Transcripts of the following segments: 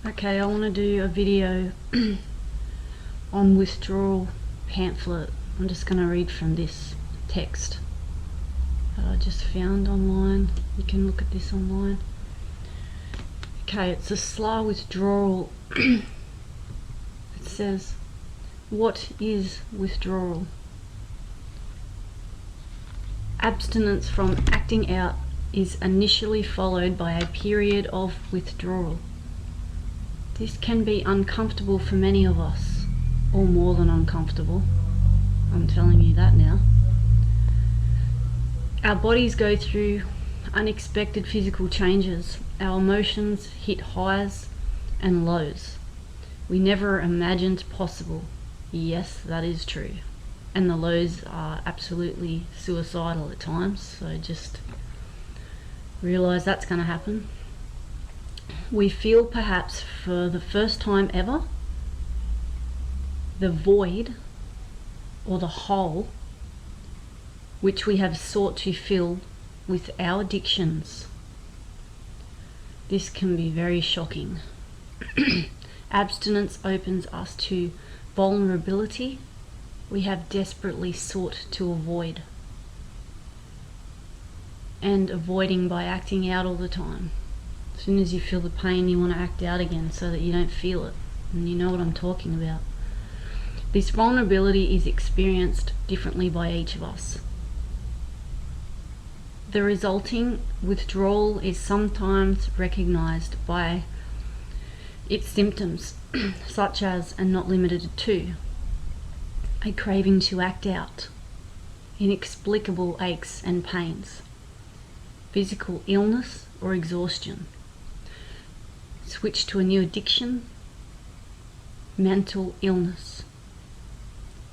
Okay, I want to do a video on withdrawal pamphlet. I'm just going to read from this text that I just found online. You can look at this online. Okay, it's a Slaa withdrawal. It says, what is withdrawal? Abstinence from acting out is initially followed by a period of withdrawal. This can be uncomfortable for many of us, or more than uncomfortable. I'm telling you that now. Our bodies go through unexpected physical changes. Our emotions hit highs and lows we never imagined possible. Yes, that is true. And the lows are absolutely suicidal at times, so just realize that's going to happen. We feel, perhaps for the first time ever, the void or the hole which we have sought to fill with our addictions. This can be very shocking. Abstinence opens us to vulnerability we have desperately sought to avoid, and avoiding by acting out all the time. As soon as you feel the pain, you want to act out again so that you don't feel it, and you know what I'm talking about. This vulnerability is experienced differently by each of us. The resulting withdrawal is sometimes recognized by its symptoms, such as, and not limited to, a craving to act out, inexplicable aches and pains, physical illness or exhaustion, switch to a new addiction, mental illness,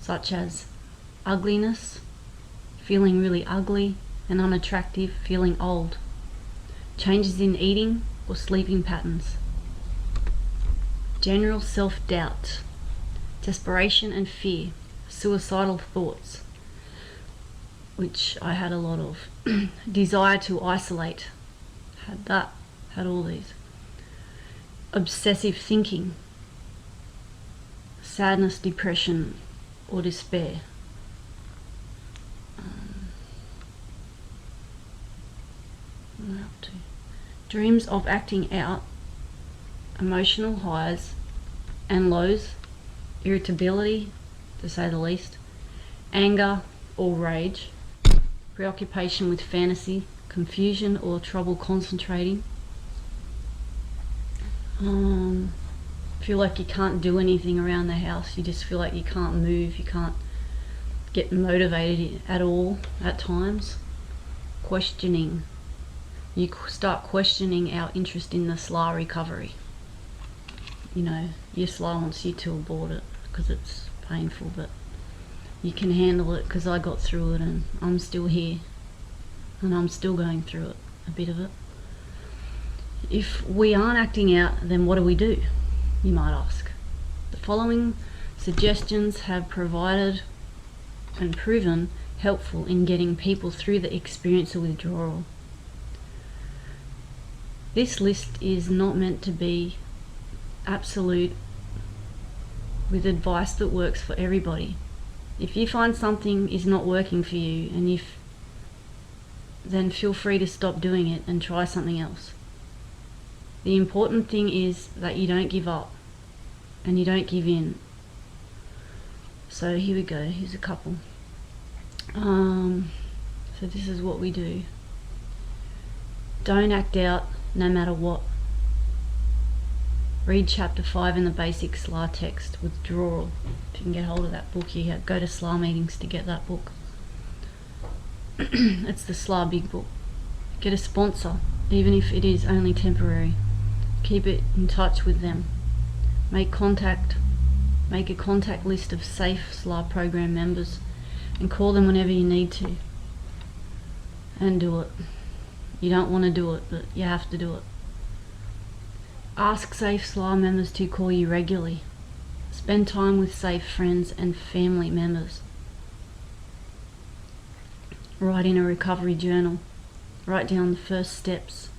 such as ugliness, feeling really ugly and unattractive, feeling old, changes in eating or sleeping patterns, general self-doubt, desperation and fear, suicidal thoughts, which I had a lot of, desire to isolate, had all these, obsessive thinking, sadness, depression or despair, dreams of acting out, emotional highs and lows, irritability, to say the least, anger or rage, preoccupation with fantasy, confusion or trouble concentrating, feel like you can't do anything around the house, you just feel like you can't move, you can't get motivated at all at times, questioning. You start questioning our interest in the Slaa recovery. You know, your Slaa wants you to abort it because it's painful, but you can handle it because I got through it and I'm still here and I'm still going through it, a bit of it. If we aren't acting out, then what do? You might ask. The following suggestions have provided and proven helpful in getting people through the experience of withdrawal. This list is not meant to be absolute with advice that works for everybody. If you find something is not working for you, then feel free to stop doing it and try something else. The important thing is that you don't give up and you don't give in. So here we go, here's a couple. So this is what we do. Don't act out no matter what. Read chapter 5 in the basic Slaa text, Withdrawal. If you can get hold of that book, you go to Slaa meetings to get that book. It's the Slaa big book. Get a sponsor, even if it is only temporary. Keep it in touch with them. Make a contact list of safe Slaa program members and call them whenever you need to. And do it. You don't want to do it, but you have to do it. Ask safe Slaa members to call you regularly. Spend time with safe friends and family members. Write in a recovery journal. Write down the first steps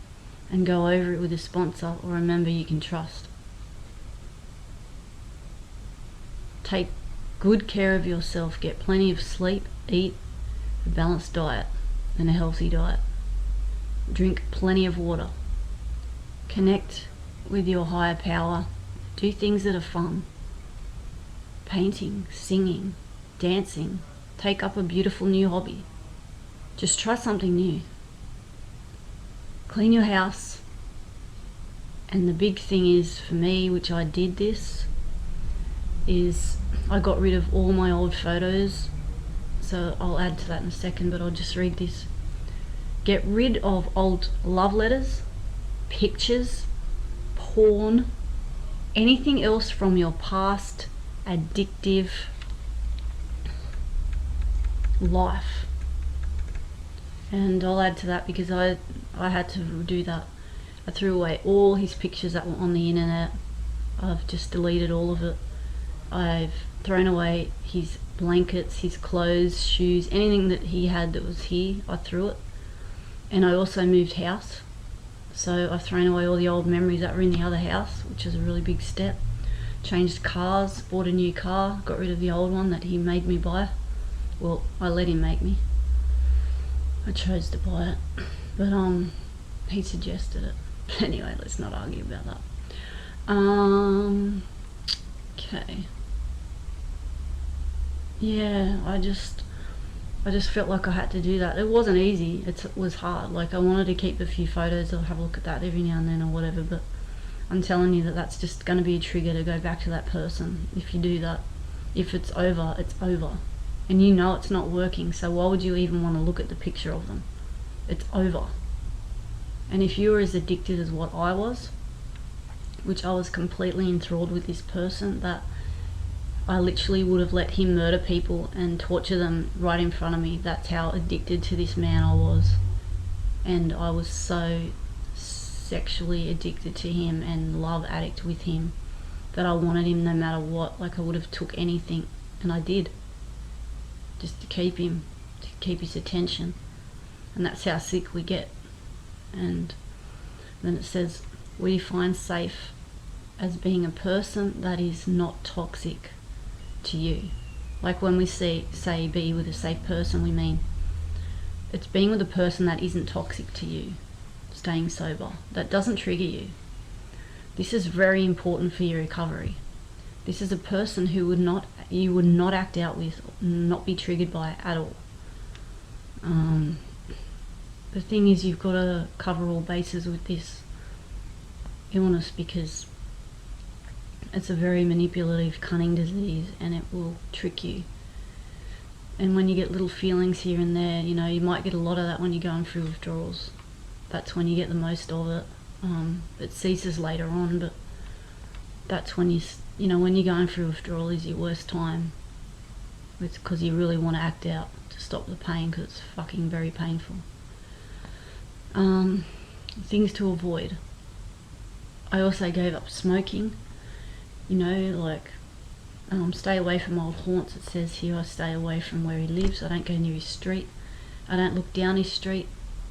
and go over it with a sponsor or a member you can trust. Take good care of yourself. Get plenty of sleep. Eat a balanced diet and a healthy diet. Drink plenty of water. Connect with your higher power. Do things that are fun. Painting, singing, dancing. Take up a beautiful new hobby. Just try something new. Clean your house. And the big thing is, for me, which I did this, is I got rid of all my old photos. So I'll add to that in a second, but I'll just read this. Get rid of old love letters, pictures, porn, anything else from your past addictive life. And I'll add to that because I had to do that. I threw away all his pictures that were on the internet. I've just deleted all of it. I've thrown away his blankets, his clothes, shoes, anything that he had that was here, I threw it. And I also moved house. So I've thrown away all the old memories that were in the other house, which is a really big step. Changed cars, bought a new car, got rid of the old one that he made me buy. Well, I let him make me. I chose to buy it. But he suggested it. Anyway, let's not argue about that. Okay. Yeah, I just felt like I had to do that. It wasn't easy. It was hard. Like, I wanted to keep a few photos or have a look at that every now and then or whatever, but I'm telling you that that's just going to be a trigger to go back to that person if you do that. If it's over, it's over. And you know it's not working, so why would you even want to look at the picture of them? It's over. And if you were as addicted as what I was, which I was completely enthralled with this person, that I literally would have let him murder people and torture them right in front of me. That's how addicted to this man I was. And I was so sexually addicted to him and love addict with him that I wanted him no matter what. Like, I would have took anything, and I did, just to keep him, to keep his attention. And that's how sick we get. And then it says, we define safe as being a person that is not toxic to you. Like, when we say be with a safe person, we mean it's being with a person that isn't toxic to you, staying sober, that doesn't trigger you. This is very important for your recovery. This is a person who you would not act out with, not be triggered by at all. The thing is, you've got to cover all bases with this illness because it's a very manipulative, cunning disease, and it will trick you. And when you get little feelings here and there, you know, you might get a lot of that when you're going through withdrawals. That's when you get the most of it. It ceases later on, but that's when when you're going through withdrawal is your worst time. It's because you really want to act out to stop the pain, because it's fucking very painful. Things to avoid. I also gave up smoking. Stay away from old haunts. It says here, I stay away from where he lives. I don't go near his street. I don't look down his street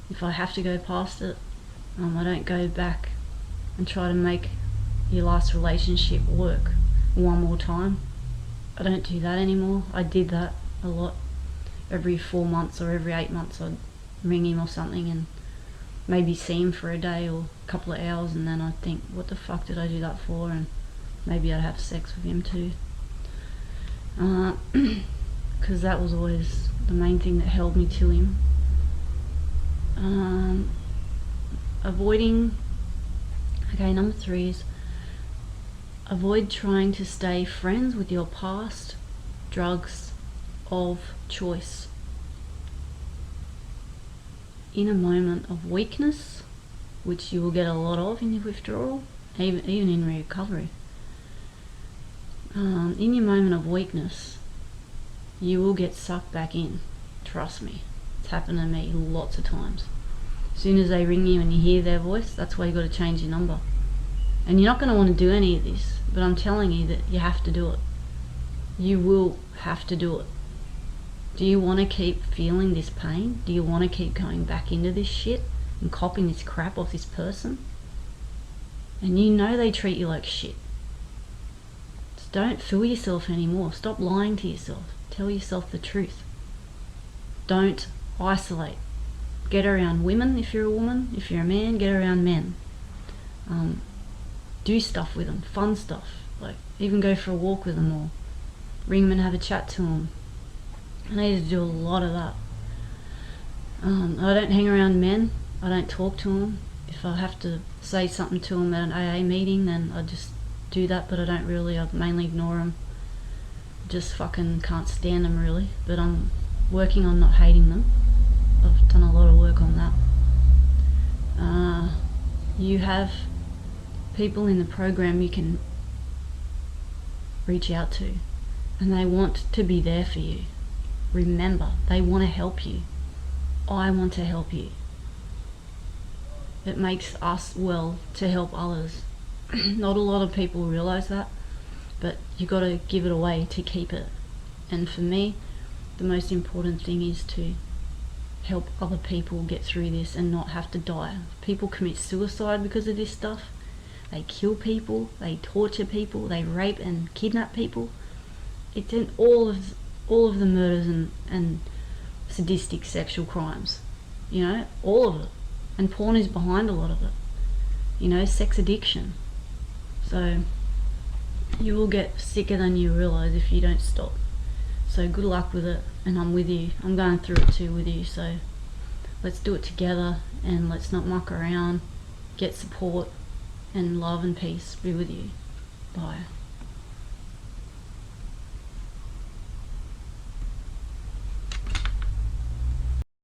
if I have to go past it. I don't go back and try to make your last relationship work one more time. I don't do that anymore. I did that a lot. Every 4 months or every 8 months I'd ring him or something and maybe see him for a day or a couple of hours, and then I'd think, what the fuck did I do that for? And maybe I'd have sex with him too. Because that was always the main thing that held me to him. Avoiding, number 3 is avoid trying to stay friends with your past drugs of choice. In a moment of weakness, which you will get a lot of in your withdrawal, even in recovery, in your moment of weakness, you will get sucked back in. Trust me, it's happened to me lots of times. As soon as they ring you and you hear their voice, that's why you got to change your number. And you're not going to want to do any of this, but I'm telling you that you have to do it. You will have to do it. Do you want to keep feeling this pain? Do you want to keep going back into this shit and copping this crap off this person? And you know they treat you like shit. Don't fool yourself anymore. Stop lying to yourself. Tell yourself the truth. Don't isolate. Get around women if you're a woman. If you're a man, get around men. Do stuff with them, fun stuff. Like even go for a walk with them or ring them and have a chat to them. I need to do a lot of that. I don't hang around men. I don't talk to them. If I have to say something to them at an AA meeting, then I just do that, but I don't really. I mainly ignore them. Just fucking can't stand them really, but I'm working on not hating them. I've done a lot of work on that. You have people in the program you can reach out to, and they want to be there for you. Remember, they want to help you. I want to help you. It makes us well to help others. Not a lot of people realize that, but you got to give it away to keep it. And for me, the most important thing is to help other people get through this and not have to die. People commit suicide because of this stuff. They kill people, they torture people, they rape and kidnap people. It's in all of the murders and sadistic sexual crimes. You know, all of it. And porn is behind a lot of it. You know, sex addiction. So you will get sicker than you realise if you don't stop. So good luck with it, and I'm with you. I'm going through it too with you, so let's do it together and let's not muck around. Get support, and love and peace be with you. Bye.